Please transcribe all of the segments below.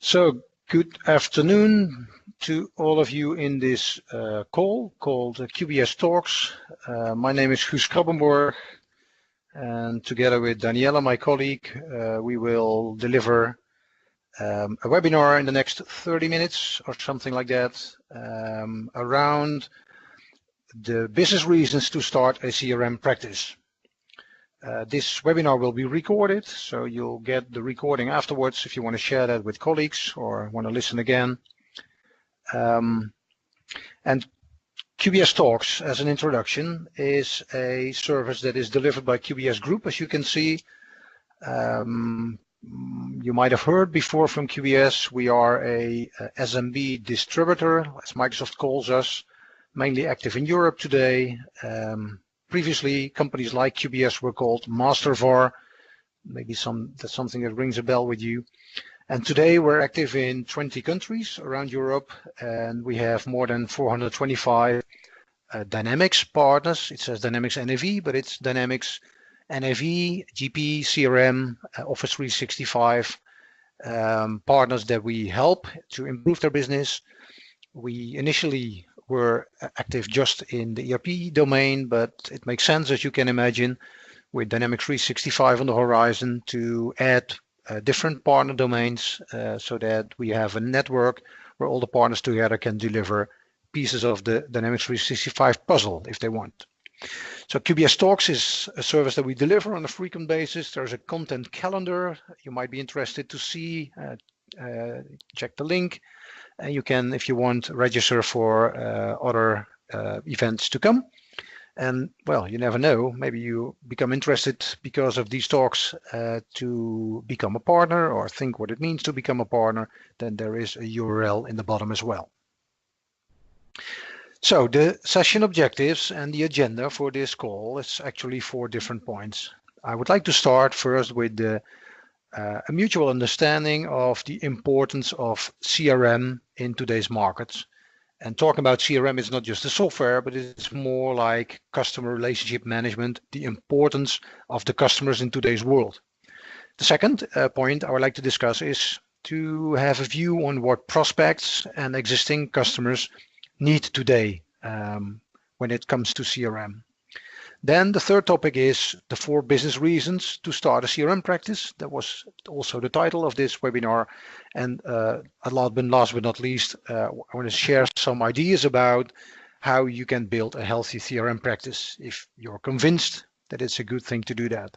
So good afternoon to all of you in this call called QBS Talks. My name is Guus Krabbenborg, and together with Daniela, my colleague, we will deliver a webinar in the next 30 minutes or something like that around the business reasons to start a CRM practice. This webinar will be recorded, so you'll get the recording afterwards if you want to share that with colleagues or want to listen again. And QBS Talks, as an introduction, is a service that is delivered by QBS Group, as you can see. You might have heard before from QBS. We are a SMB distributor, as Microsoft calls us, mainly active in Europe today. Previously, companies like QBS were called Master VAR. Maybe that's something that rings a bell with you. And today we're active in 20 countries around Europe, and we have more than 425 Dynamics partners. It says Dynamics NAV, but it's Dynamics NAV, GP, CRM, Office 365 partners that we help to improve their business. We initially were active just in the ERP domain, but it makes sense, as you can imagine, with Dynamics 365 on the horizon to add different partner domains so that we have a network where all the partners together can deliver pieces of the Dynamics 365 puzzle if they want. So QBS Talks is a service that we deliver on a frequent basis. There's a content calendar you might be interested to see. Check the link. And you can, if you want, register for other events to come. And well, you never know, maybe you become interested because of these talks to become a partner or think what it means to become a partner. Then there is a URL in the bottom as well. So the session objectives and the agenda for this call is actually 4 different points. I would like to start first with a mutual understanding of the importance of CRM in today's markets. And talking about CRM is not just the software, but it's more like customer relationship management, the importance of the customers in today's world. The second point I would like to discuss is to have a view on what prospects and existing customers need today when it comes to CRM. Then the third topic is the 4 business reasons to start a CRM practice. That was also the title of this webinar. And last but not least, I want to share some ideas about how you can build a healthy CRM practice if you're convinced that it's a good thing to do that.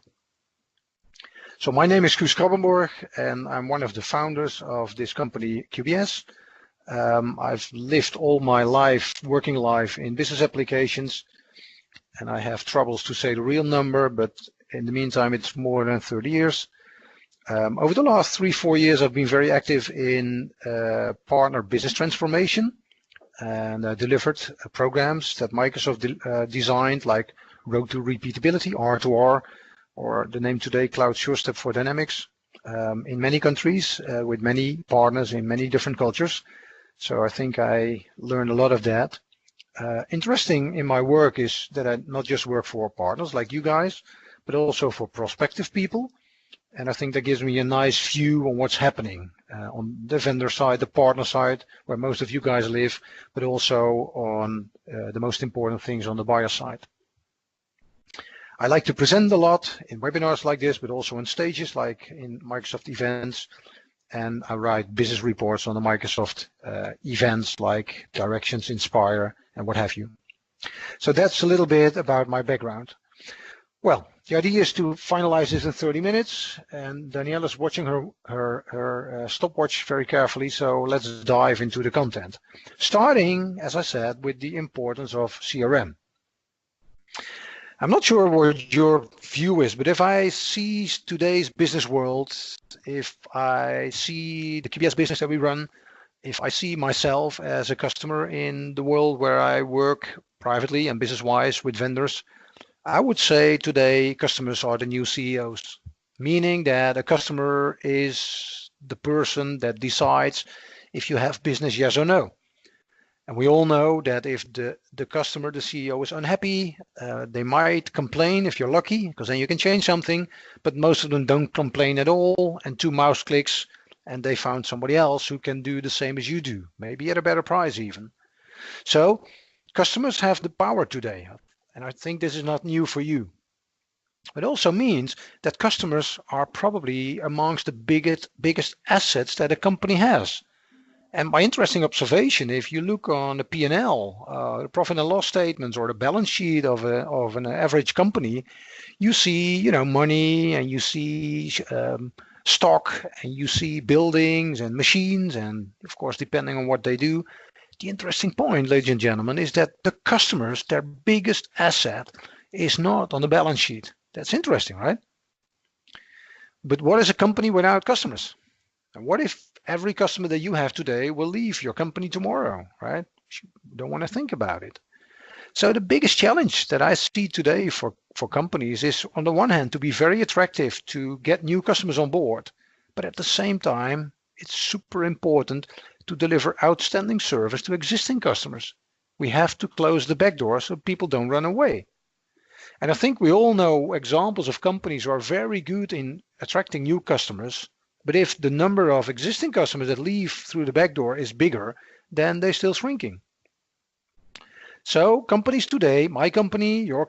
So my name is Guus Krabbenborg, and I'm one of the founders of this company, QBS. I've lived all my working life in business applications. And I have troubles to say the real number, but in the meantime, it's more than 30 years. Over the last 3-4 years, I've been very active in partner business transformation, and I delivered programs that Microsoft designed, like Road to Repeatability, R2R, or the name today, Cloud SureStep for Dynamics, in many countries with many partners in many different cultures. So I think I learned a lot of that. Interesting in my work is that I not just work for partners like you guys, but also for prospective people. And I think that gives me a nice view on what's happening on the vendor side, the partner side, where most of you guys live, but also on the most important things on the buyer side. I like to present a lot in webinars like this, but also on stages like in Microsoft events. And I write business reports on the Microsoft events like Directions, Inspire, and what have you. So that's a little bit about my background. Well, the idea is to finalize this in 30 minutes, and Daniela's watching her stopwatch very carefully, so let's dive into the content. Starting, as I said, with the importance of CRM. I'm not sure what your view is, but if I see today's business world, if I see the QBS business that we run, if I see myself as a customer in the world where I work privately and business-wise with vendors, I would say today customers are the new CEOs, meaning that a customer is the person that decides if you have business, yes or no. And we all know that if the customer, the CEO, is unhappy, they might complain if you're lucky, because then you can change something, but most of them don't complain at all, and 2 mouse clicks and they found somebody else who can do the same as you do, maybe at a better price even. So customers have the power today, and I think this is not new for you. It also means that customers are probably amongst the biggest assets that a company has. And by interesting observation, if you look on the P&L, the profit and loss statements, or the balance sheet of an average company, you see, money, and you see stock, and you see buildings and machines, and of course, depending on what they do. The interesting point, ladies and gentlemen, is that the customers, their biggest asset, is not on the balance sheet. That's interesting, right? But what is a company without customers? And what if every customer that you have today will leave your company tomorrow, right? You don't want to think about it. So the biggest challenge that I see today for companies is, on the one hand, to be very attractive to get new customers on board. But at the same time, it's super important to deliver outstanding service to existing customers. We have to close the back door so people don't run away. And I think we all know examples of companies who are very good in attracting new customers. But if the number of existing customers that leave through the back door is bigger, then they're still shrinking. So companies today, my company, your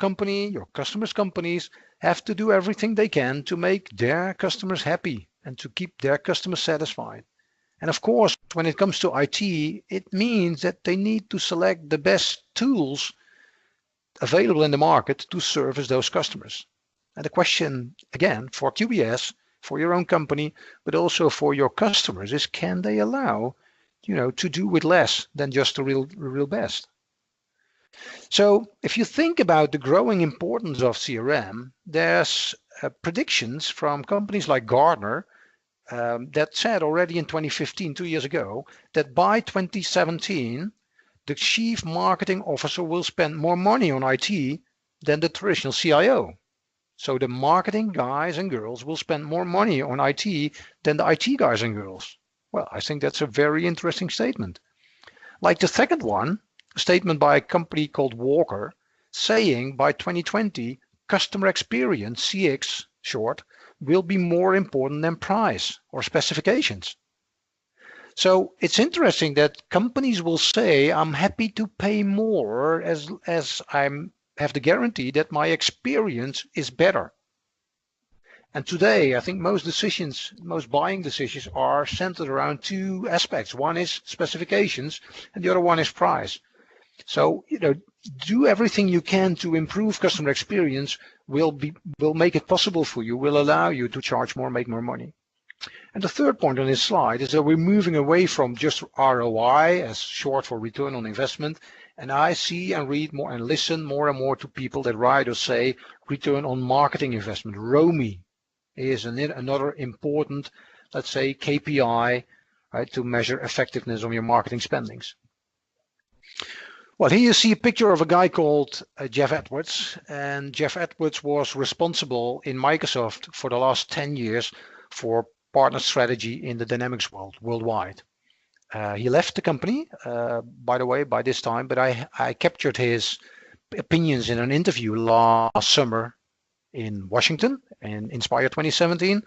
customers' companies, have to do everything they can to make their customers happy and to keep their customers satisfied. And of course, when it comes to IT, it means that they need to select the best tools available in the market to service those customers. And the question, again, for QBS, for your own company, but also for your customers, is, can they allow, to do with less than just the real best? So if you think about the growing importance of CRM, there's predictions from companies like Gartner that said already in 2015, 2 years ago, that by 2017, the chief marketing officer will spend more money on IT than the traditional CIO. So the marketing guys and girls will spend more money on IT than the IT guys and girls. Well, I think that's a very interesting statement. Like the second one, a statement by a company called Walker, saying by 2020, customer experience, CX short, will be more important than price or specifications. So it's interesting that companies will say, I'm happy to pay more as I have the guarantee that my experience is better. And today, I think most buying decisions are centered around two aspects. One is specifications and the other one is price. So, do everything you can to improve customer experience will make it possible for you, will allow you to charge more, make more money. And the third point on this slide is that we're moving away from just ROI, as short for return on investment. And I see and read more and listen more and more to people that write or say return on marketing investment. ROMI is another important, let's say, KPI, right, to measure effectiveness of your marketing spendings. Well, here you see a picture of a guy called Jeff Edwards. And Jeff Edwards was responsible in Microsoft for the last 10 years for partner strategy in the Dynamics world worldwide. He left the company, by the way, by this time, but I captured his opinions in an interview last summer in Washington in Inspire 2017.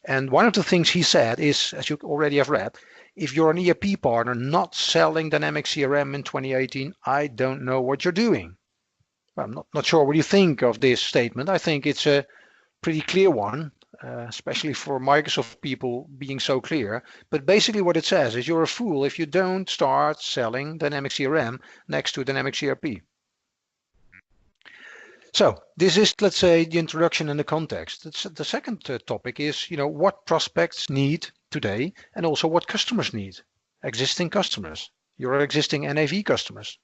And one of the things he said is, as you already have read, if you're an ERP partner not selling Dynamics CRM in 2018, I don't know what you're doing. Well, I'm not sure what you think of this statement. I think it's a pretty clear one. Especially for Microsoft people being so clear. But basically what it says is you're a fool if you don't start selling Dynamics CRM next to Dynamics ERP. So this is, let's say, the introduction and the context. The second topic is, what prospects need today and also what customers need. Existing customers, your existing NAV customers.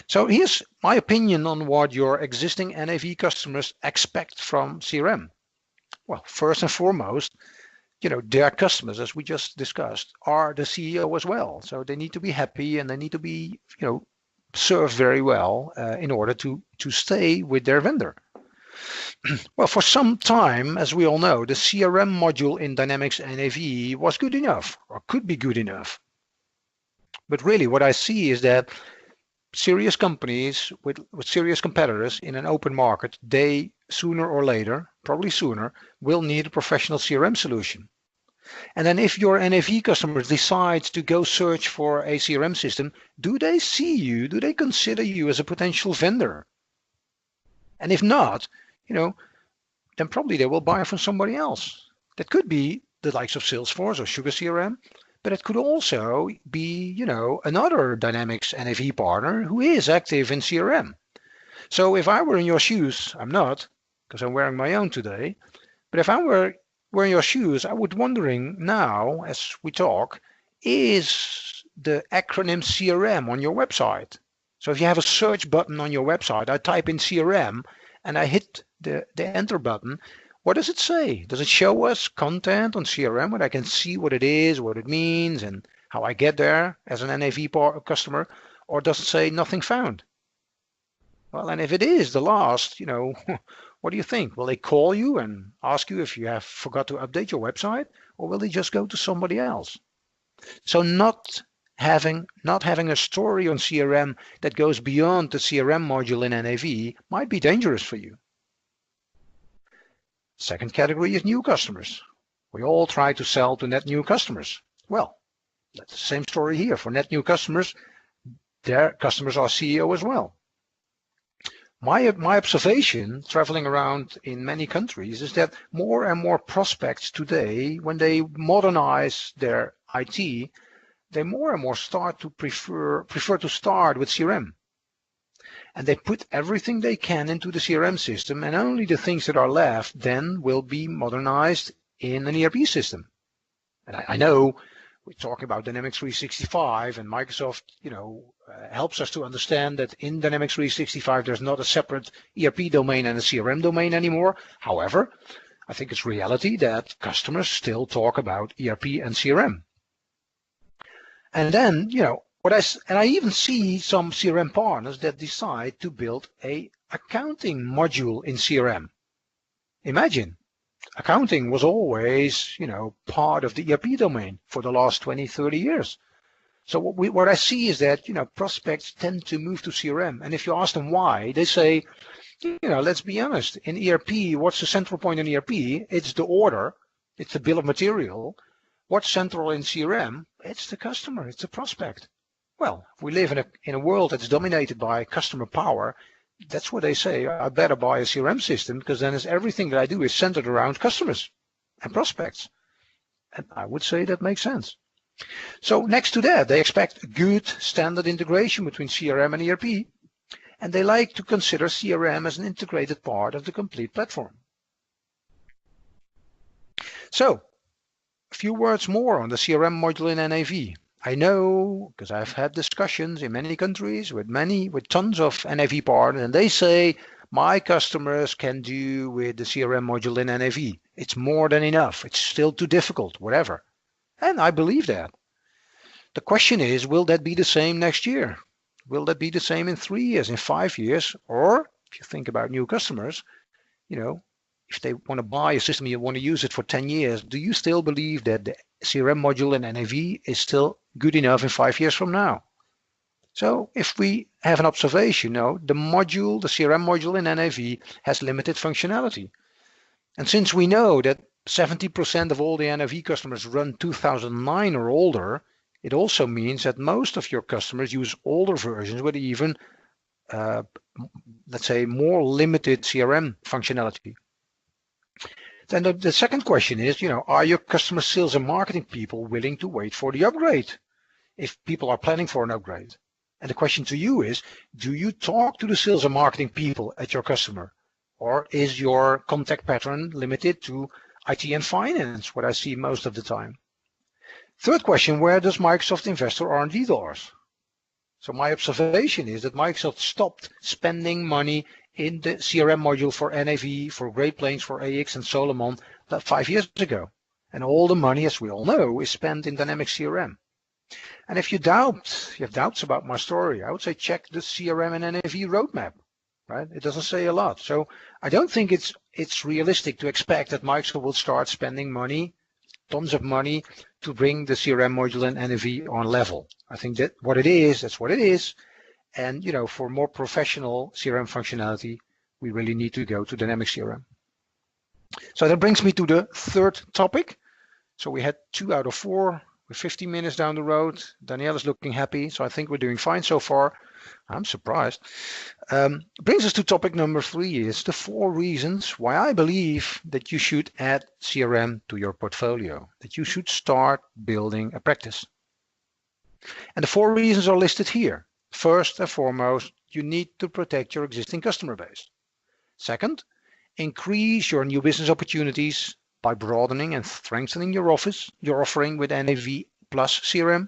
So here's my opinion on what your existing NAV customers expect from CRM. Well, first and foremost, their customers, as we just discussed, are the CEO as well. So they need to be happy and they need to be, served very well in order to stay with their vendor. Well, for some time, as we all know, the CRM module in Dynamics NAV was good enough or could be good enough. But really what I see is that serious companies with serious competitors in an open market, they sooner or later, probably sooner, will need a professional CRM solution. And then if your NAV customers decide to go search for a CRM system, do they see you? Do they consider you as a potential vendor? And if not, then probably they will buy from somebody else. That could be the likes of Salesforce or Sugar CRM, but it could also be, another Dynamics NAV partner who is active in CRM. So if I were in your shoes, I'm not, because I'm wearing my own today, but if I were wearing your shoes, I would wondering now, as we talk, is the acronym CRM on your website? So if you have a search button on your website, I type in CRM and I hit the enter button, what does it say? Does it show us content on CRM where I can see what it is, what it means, and how I get there as an NAV customer? Or does it say nothing found? Well, and if it is the last, what do you think? Will they call you and ask you if you have forgot to update your website, or will they just go to somebody else? So not having a story on CRM that goes beyond the CRM module in NAV might be dangerous for you. Second category is new customers. We all try to sell to net new customers. Well, that's the same story here. For net new customers, their customers are CEO as well. My observation, traveling around in many countries, is that more and more prospects today, when they modernize their IT, they more and more start to prefer to start with CRM. And they put everything they can into the CRM system, and only the things that are left then will be modernized in an ERP system. And I know we're talking about Dynamics 365, and Microsoft, helps us to understand that in Dynamics 365 there's not a separate ERP domain and a CRM domain anymore. However, I think it's reality that customers still talk about ERP and CRM. And then, I even see some CRM partners that decide to build a accounting module in CRM. Imagine, accounting was always, part of the ERP domain for the last 20, 30 years. So what I see is that, prospects tend to move to CRM. And if you ask them why, they say, let's be honest, in ERP, what's the central point in ERP? It's the order, it's the bill of material. What's central in CRM? It's the customer, it's the prospect. Well, if we live in a world that's dominated by customer power, that's what they say. I better buy a CRM system because then everything that I do is centered around customers and prospects. And I would say that makes sense. So next to that, they expect good standard integration between CRM and ERP, and they like to consider CRM as an integrated part of the complete platform. So, a few words more on the CRM module in NAV. I know, because I've had discussions in many countries with tons of NAV partners, and they say, my customers can do with the CRM module in NAV. It's more than enough. It's still too difficult, whatever. And I believe that. The question is, will that be the same next year? Will that be the same in 3 years, in 5 years? Or if you think about new customers, if they want to buy a system, you want to use it for 10 years, do you still believe that the CRM module in NAV is still good enough in 5 years from now? So if we have an observation, the CRM module in NAV has limited functionality. And since we know that 70% of all the NAV customers run 2009 or older, it also means that most of your customers use older versions with even, let's say, more limited CRM functionality. Then the second question is, are your customer sales and marketing people willing to wait for the upgrade if people are planning for an upgrade? And the question to you is, do you talk to the sales and marketing people at your customer? Or is your contact pattern limited to IT and finance, what I see most of the time? Third question, where does Microsoft invest their R&D dollars? So my observation is that Microsoft stopped spending money in the CRM module for NAV, for Great Plains, for AX and Solomon 5 years ago. And all the money, as we all know, is spent in Dynamics CRM. And if you have doubts about my story, I would say check the CRM and NAV roadmap, right? It doesn't say a lot. So I don't think it's realistic to expect that Microsoft will start spending money, tons of money, to bring the CRM module and NAV on level. I think that what it is, that's what it is. And for more professional CRM functionality, we really need to go to Dynamics CRM. So that brings me to the third topic, So we had 2 out of 4. We're 15 minutes down the road. Danielle is looking happy, so I think we're doing fine so far. I'm surprised. Brings us to topic number 3. It's the 4 reasons why I believe that you should add CRM to your portfolio, that you should start building a practice. And the 4 reasons are listed here. First and foremost, you need to protect your existing customer base. Second, increase your new business opportunities by broadening and strengthening your offering with NAV plus CRM.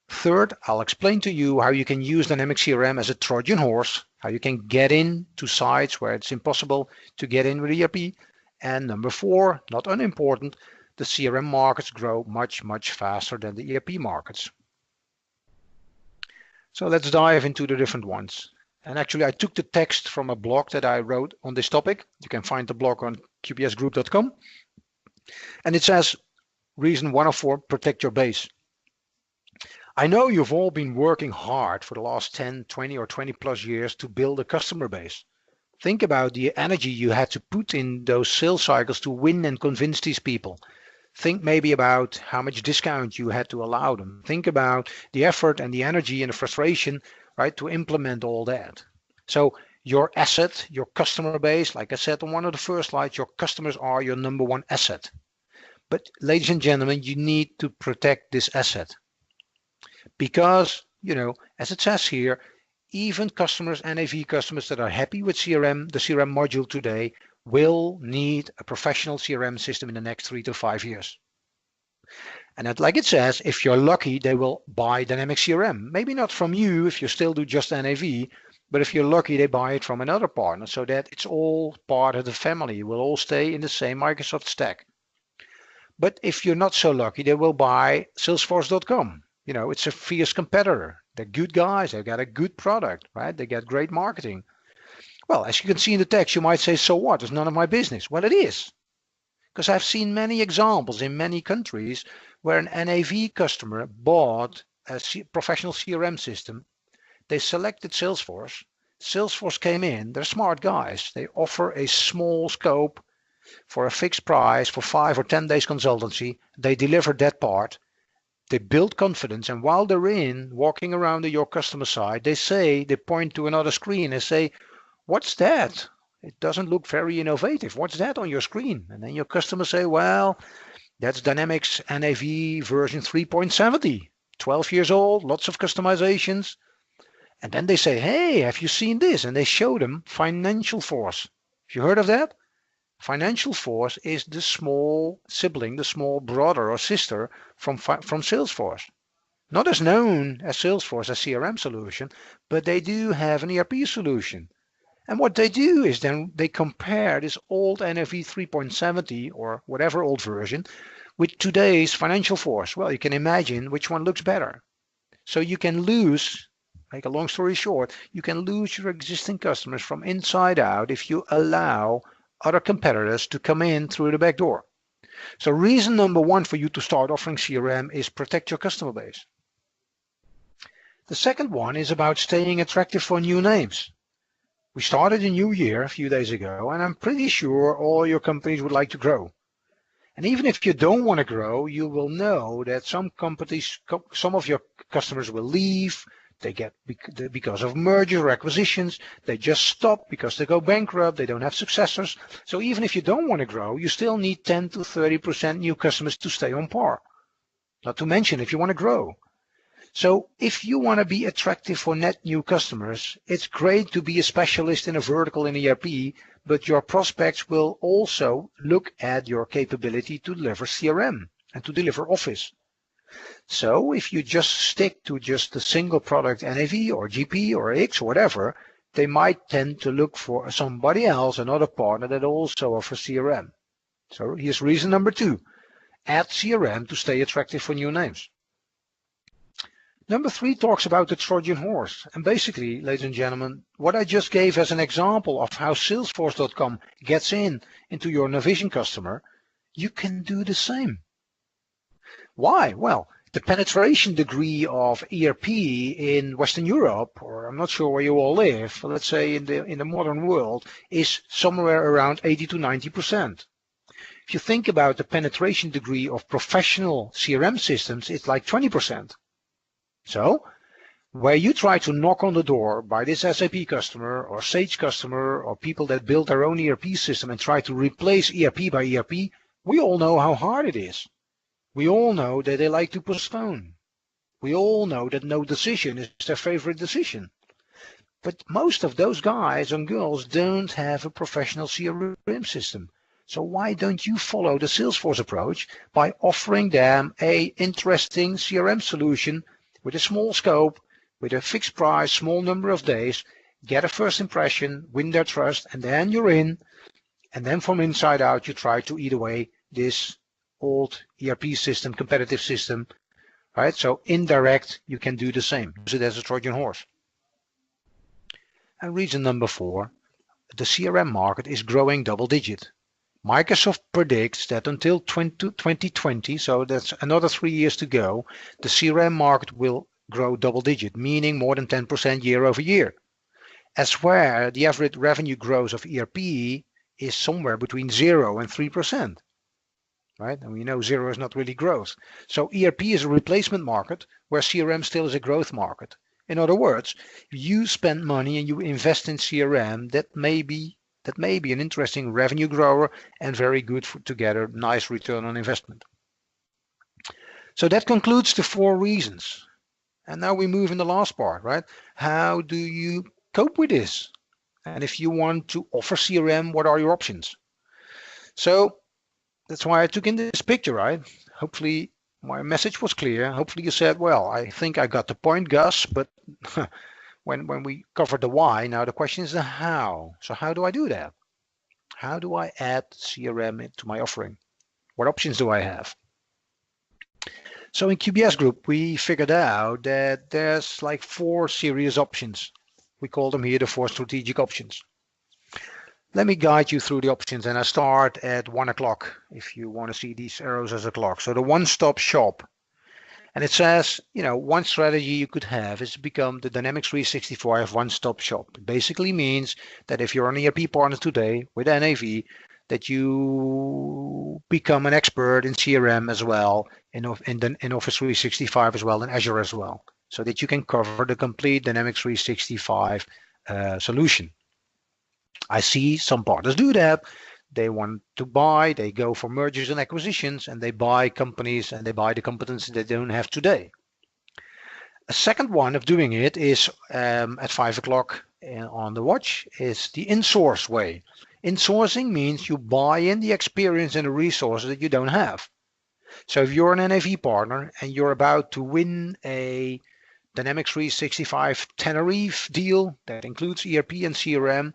Third, I'll explain to you how you can use Dynamics CRM as a Trojan Horse, how you can get into sites where it's impossible to get in with ERP. And number 4, not unimportant, the CRM markets grow much, much faster than the ERP markets. So let's dive into the different ones. And actually, I took the text from a blog that I wrote on this topic. You can find the blog on qbsgroup.com. And it says, reason 1 of 4, protect your base. I know you've all been working hard for the last 10, 20 or 20 plus years to build a customer base. Think about the energy you had to put in those sales cycles to win and convince these people. Think maybe about how much discount you had to allow them. Think about the effort and the energy and the frustration, right, to implement all that. So your asset, your customer base, like I said on one of the first slides, your customers are your number 1 asset. But ladies and gentlemen, you need to protect this asset. Because, as it says here, even customers, NAV customers that are happy with CRM, the CRM module today, will need a professional CRM system in the next 3 to 5 years. And like it says, if you're lucky, they will buy Dynamics CRM. Maybe not from you if you still do just NAV, but if you're lucky, they buy it from another partner so that it's all part of the family. It will all stay in the same Microsoft stack. But if you're not so lucky, they will buy Salesforce.com. It's a fierce competitor. They're good guys. They've got a good product, right? They got great marketing. Well, as you can see in the text, you might say, so what? It's none of my business. Well, it is. Because I've seen many examples in many countries where an NAV customer bought a professional CRM system. They selected Salesforce. Salesforce came in. They're smart guys. They offer a small scope for a fixed price for 5 or 10 days consultancy. They deliver that part. They build confidence, and while they're walking around to your customer side, they point to another screen and say, what's that? It doesn't look very innovative. What's that on your screen? And then your customer say, well, that's Dynamics NAV version 3.70, 12 years old, lots of customizations. And then they say, hey, have you seen this? And they show them Financial Force. Have you heard of that? Financial Force is the small sibling, the small brother or sister from Salesforce. Not as known as Salesforce as CRM solution, but they do have an ERP solution. And what they do is then they compare this old NAV 3.70 or whatever old version with today's Financial Force. Well, you can imagine which one looks better. So you can lose, make a long story short, you can lose your existing customers from inside out if you allow other competitors to come in through the back door. So reason number 1 for you to start offering CRM is protect your customer base. The second one is about staying attractive for new names. We started a new year a few days ago, and I'm pretty sure all your companies would like to grow. And even if you don't want to grow, you will know that some companies, some of your customers will leave. They get because of mergers or acquisitions. They just stop because they go bankrupt. They don't have successors. So even if you don't want to grow, you still need 10 to 30% new customers to stay on par. Not to mention if you want to grow. So if you want to be attractive for net new customers, it's great to be a specialist in a vertical in ERP, but your prospects will also look at your capability to deliver CRM and to deliver Office. So if you just stick to just the single product NAV or GP or X or whatever, they might tend to look for somebody else, another partner that also offers CRM. So here's reason number 2. Add CRM to stay attractive for new names. Number 3 talks about the Trojan Horse. And basically, ladies and gentlemen, what I just gave as an example of how Salesforce.com gets into your Navision customer, you can do the same. Why? Well, the penetration degree of ERP in Western Europe, or I'm not sure where you all live, but let's say in the modern world, is somewhere around 80 to 90%. If you think about the penetration degree of professional CRM systems, it's like 20%. So where you try to knock on the door by this SAP customer or Sage customer or people that build their own ERP system and try to replace ERP by ERP, we all know how hard it is. We all know that they like to postpone. We all know that no decision is their favorite decision. But most of those guys and girls don't have a professional CRM system. So why don't you follow the Salesforce approach by offering them a interesting CRM solution with a small scope, with a fixed price, small number of days, get a first impression, win their trust, and then you're in. And then from inside out, you try to eat away this old ERP system, competitive system, right? So indirect, you can do the same. Use it as a Trojan horse. And reason number 4, the CRM market is growing double digit. Microsoft predicts that until 2020, so that's another 3 years to go, the CRM market will grow double digit, meaning more than 10% year over year. As where the average revenue growth of ERP is somewhere between 0 and 3%. Right? And we know 0 is not really growth. So ERP is a replacement market where CRM still is a growth market. In other words, you spend money and you invest in CRM, that may be an interesting revenue grower and very good to get a nice return on investment. So that concludes the 4 reasons. And now we move in the last part, right? How do you cope with this? And if you want to offer CRM, what are your options? So that's why I took in this picture, right? Hopefully my message was clear. Hopefully you said, well, I think I got the point, Gus, but when we covered the why, now the question is the how. So how do I do that? How do I add CRM to my offering? What options do I have? So in QBS Group, we figured out that there's like 4 serious options. We call them here the 4 strategic options. Let me guide you through the options, and I start at 1 o'clock if you want to see these arrows as a clock. So the one-stop shop. And it says, one strategy you could have is to become the Dynamics 365 one-stop shop. It basically means that if you're an ERP partner today with NAV, that you become an expert in CRM as well, in Office 365 as well, and Azure as well, so that you can cover the complete Dynamics 365 solution. I see some partners do that. They want to buy, they go for mergers and acquisitions, and they buy companies and they buy the competencies they don't have today. A second one of doing it is at 5 o'clock on the watch is the insource way. Insourcing means you buy in the experience and the resources that you don't have. So if you're an NAV partner and you're about to win a Dynamics 365 Tenerife deal that includes ERP and CRM,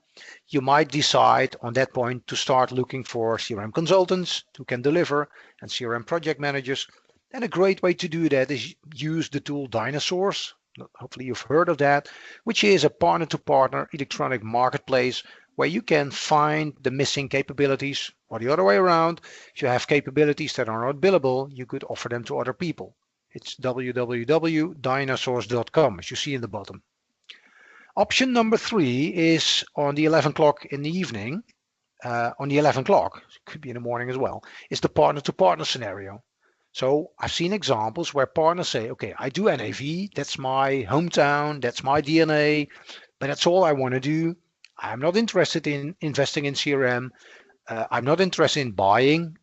you might decide on that point to start looking for CRM consultants who can deliver and CRM project managers. And a great way to do that is use the tool Dynasource. Hopefully you've heard of that, which is a partner-to-partner electronic marketplace where you can find the missing capabilities, or the other way around. If you have capabilities that are not billable, you could offer them to other people. It's www.dynasource.com, as you see in the bottom. Option number 3 is on the 11 o'clock in the evening. On the 11 o'clock, could be in the morning as well, is the partner-to-partner scenario. So I've seen examples where partners say, okay, I do NAV, that's my hometown, that's my DNA, but that's all I want to do. I'm not interested in investing in CRM. I'm not interested in buying.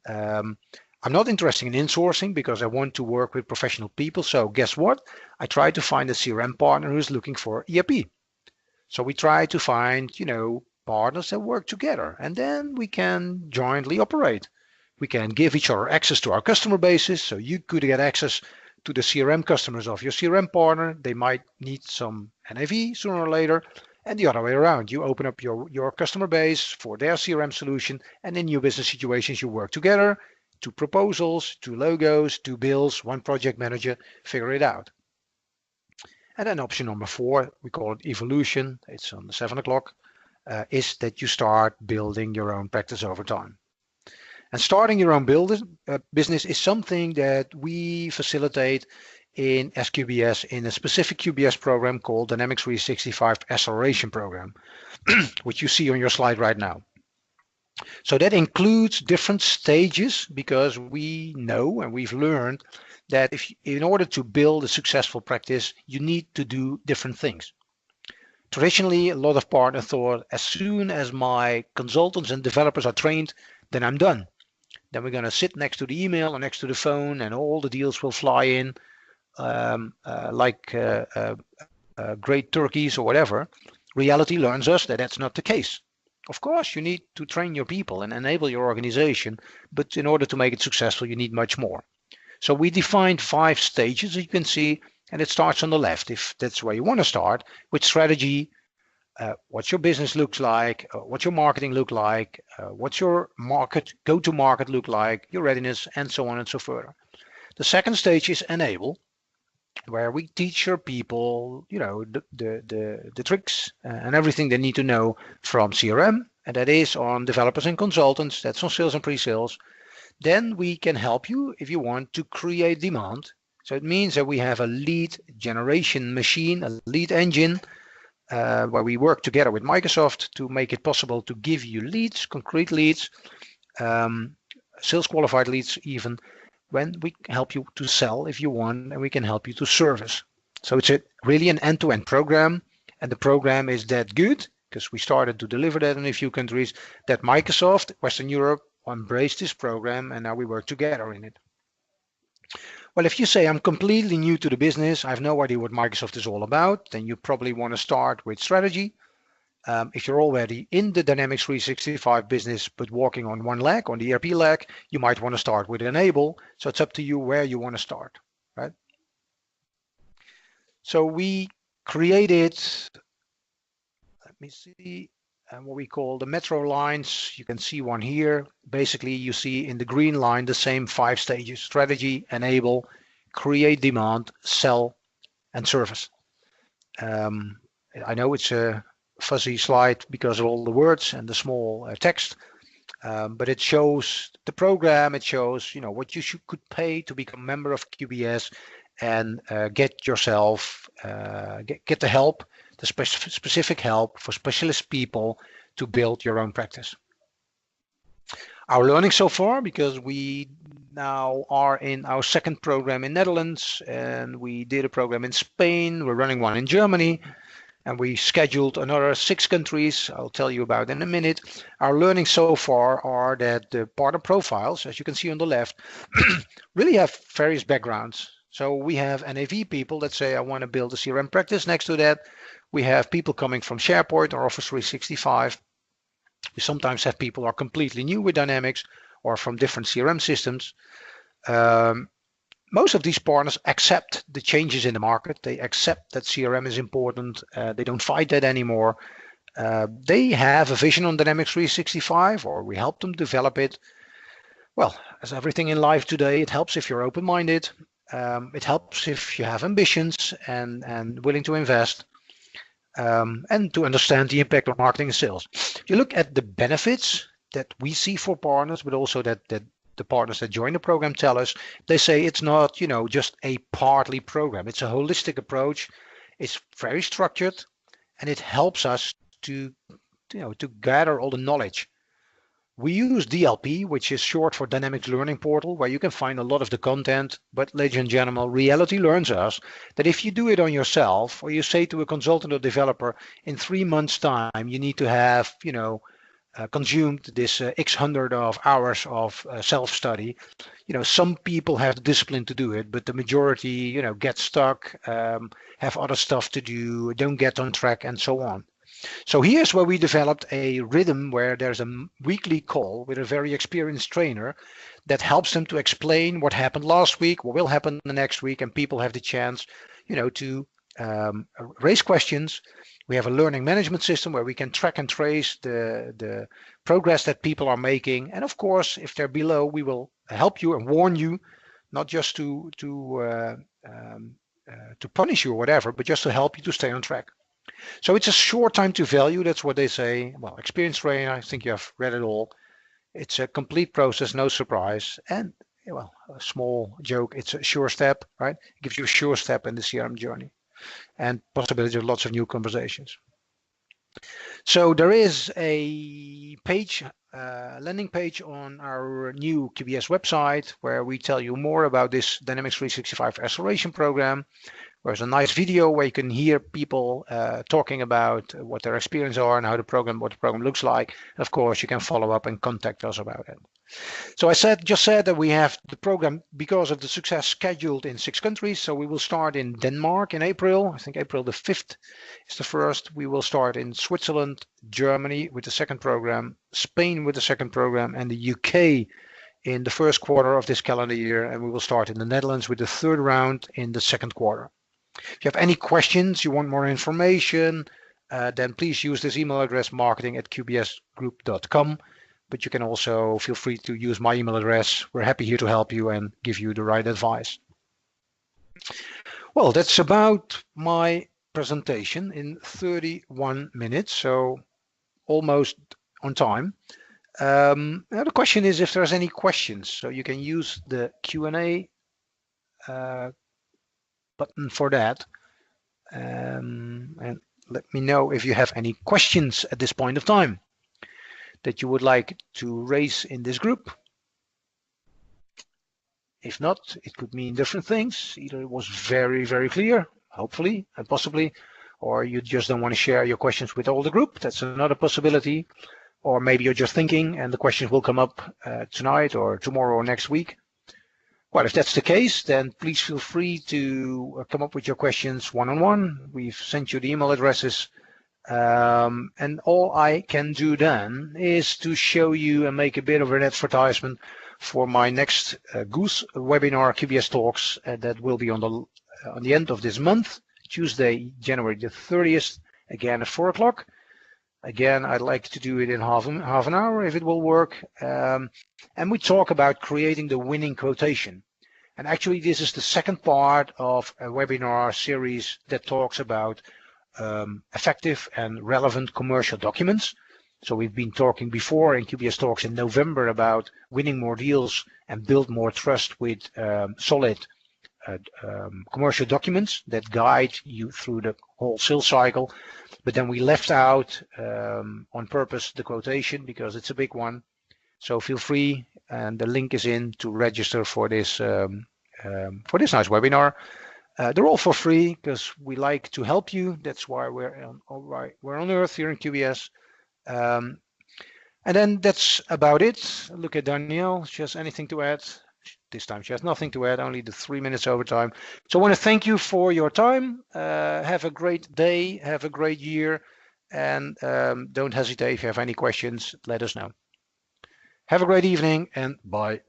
I'm not interested in insourcing because I want to work with professional people. So guess what? I try to find a CRM partner who's looking for ERP. So we try to find, partners that work together, and then we can jointly operate. We can give each other access to our customer bases. So you could get access to the CRM customers of your CRM partner. They might need some NAV sooner or later. And the other way around, you open up your customer base for their CRM solution, and in new business situations, you work together, 2 proposals, 2 logos, 2 bills, 1 project manager, figure it out. And then option number 4, we call it evolution, it's on the 7 o'clock, is that you start building your own practice over time. And starting your own business is something that we facilitate in SQBS in a specific QBS program called Dynamics 365 Acceleration Program, which you see on your slide right now. So that includes different stages, because we know and we've learned that in order to build a successful practice, you need to do different things. Traditionally, a lot of partners thought as soon as my consultants and developers are trained, then I'm done. Then we're going to sit next to the email or next to the phone, and all the deals will fly in like great turkeys or whatever. Reality learns us that that's not the case. Of course, you need to train your people and enable your organization, but in order to make it successful, you need much more. So we defined 5 stages, as you can see, and it starts on the left, if that's where you want to start, with strategy, what your business looks like, what your marketing look like, what's your go-to-market look like, your readiness, and so on and so further. The second stage is enable, where we teach your people, the tricks and everything they need to know from CRM, and that is on developers and consultants, that's on sales and pre-sales. Then we can help you if you want to create demand. So it means that we have a lead generation machine, a lead engine, where we work together with Microsoft to make it possible to give you leads, concrete leads, sales qualified leads even, when we help you to sell if you want, and we can help you to service. So it's really an end-to-end program, and the program is that good, because we started to deliver that in a few countries, that Microsoft, Western Europe, embraced this program, and now we work together in it. Well, if you say I'm completely new to the business, I have no idea what Microsoft is all about, then you probably want to start with strategy. If you're already in the Dynamics 365 business but walking on one leg, on the ERP leg, you might want to start with enable. So it's up to you where you want to start, right? So we created, let me see, what we call the metro lines. You can see one here. Basically, you see in the green line the same 5 stages: strategy, enable, create demand, sell, and service. I know it's a fuzzy slide because of all the words and the small text, but it shows the program. It shows what you could pay to become a member of QBS and get yourself get the help, the specific help for specialist people to build your own practice. Our learning so far, because we now are in our 2nd program in Netherlands, and we did a program in Spain, we're running one in Germany, and we scheduled another 6 countries I'll tell you about in a minute. Our learning so far are that the partner profiles, as you can see on the left, really have various backgrounds. So we have NAV people that say, I want to build a CRM practice. Next to that, we have people coming from SharePoint or Office 365. We sometimes have people who are completely new with Dynamics or from different CRM systems. Most of these partners accept the changes in the market. They accept that CRM is important. They don't fight that anymore. They have a vision on Dynamics 365, or we help them develop it. Well, as everything in life today, it helps if you're open-minded. It helps if you have ambitions and willing to invest, and to understand the impact on marketing and sales. If you look at the benefits that we see for partners, but also that the partners that join the program tell us, they say it's not just a partly program. It's a holistic approach. It's very structured, and it helps us to gather all the knowledge. We use DLP, which is short for Dynamics Learning Portal, where you can find a lot of the content. But ladies and gentlemen, reality learns us that if you do it on yourself, or you say to a consultant or developer, in 3 months' time, you need to have, consumed this X hundred of hours of self-study. Some people have the discipline to do it, but the majority, get stuck, have other stuff to do, don't get on track, and so on. So here's where we developed a rhythm where there's a weekly call with a very experienced trainer that helps them to explain what happened last week, what will happen the next week, and people have the chance, to raise questions. We have a learning management system where we can track and trace the progress that people are making. And of course, if they're below, we will help you and warn you, not just to punish you or whatever, but just to help you to stay on track. So it's a short time to value. That's what they say. Well, experienced trainer, I think you have read it all. It's a complete process, no surprise. And well, a small joke, it's a sure step, right? It gives you a sure step in the CRM journey and possibility of lots of new conversations. So there is a page, landing page on our new QBS website where we tell you more about this Dynamics 365 acceleration program. There's a nice video where you can hear people talking about what their experience are and what the program looks like. Of course, you can follow up and contact us about it. So I just said that we have the program, because of the success, scheduled in 6 countries. So we will start in Denmark in April. I think April the 5th is the first. We will start in Switzerland, Germany with the second program, Spain with the second program, and the UK in the first quarter of this calendar year. And we will start in the Netherlands with the third round in the second quarter. If you have any questions, you want more information, then please use this email address, marketing@qbsgroup.com. But you can also feel free to use my email address. We're happy here to help you and give you the right advice. Well, that's about my presentation in 31 minutes, so almost on time. Now the question is if there's any questions. So you can use the Q&A button for that. And let me know if you have any questions at this point of time that you would like to raise in this group. If not, it could mean different things. Either it was very, very clear, hopefully, and possibly, or you just don't want to share your questions with all the group. That's another possibility. Or maybe you're just thinking and the questions will come up tonight or tomorrow or next week. Well, if that's the case, then please feel free to come up with your questions one-on-one. We've sent you the email addresses. And all I can do then is to show you and make a bit of an advertisement for my next Goose webinar, QBS Talks, that will be on the end of this month, Tuesday, January the 30th, again at 4 o'clock. Again, I'd like to do it in half an hour if it will work. And we talk about creating the winning quotation. And actually, this is the second part of a webinar series that talks about effective and relevant commercial documents. So we've been talking before in QBS Talks in November about winning more deals and build more trust with solid commercial documents that guide you through the whole sales cycle. But then we left out on purpose the quotation because it's a big one. So feel free, and the link is in to register for this nice webinar. They're all for free because we like to help you. That's why we're on Earth here in QBS. And then that's about it. Look at Danielle. She has anything to add? This time she has nothing to add, only the 3 minutes overtime. So I want to thank you for your time. Have a great day. Have a great year. And don't hesitate if you have any questions, let us know. Have a great evening and bye.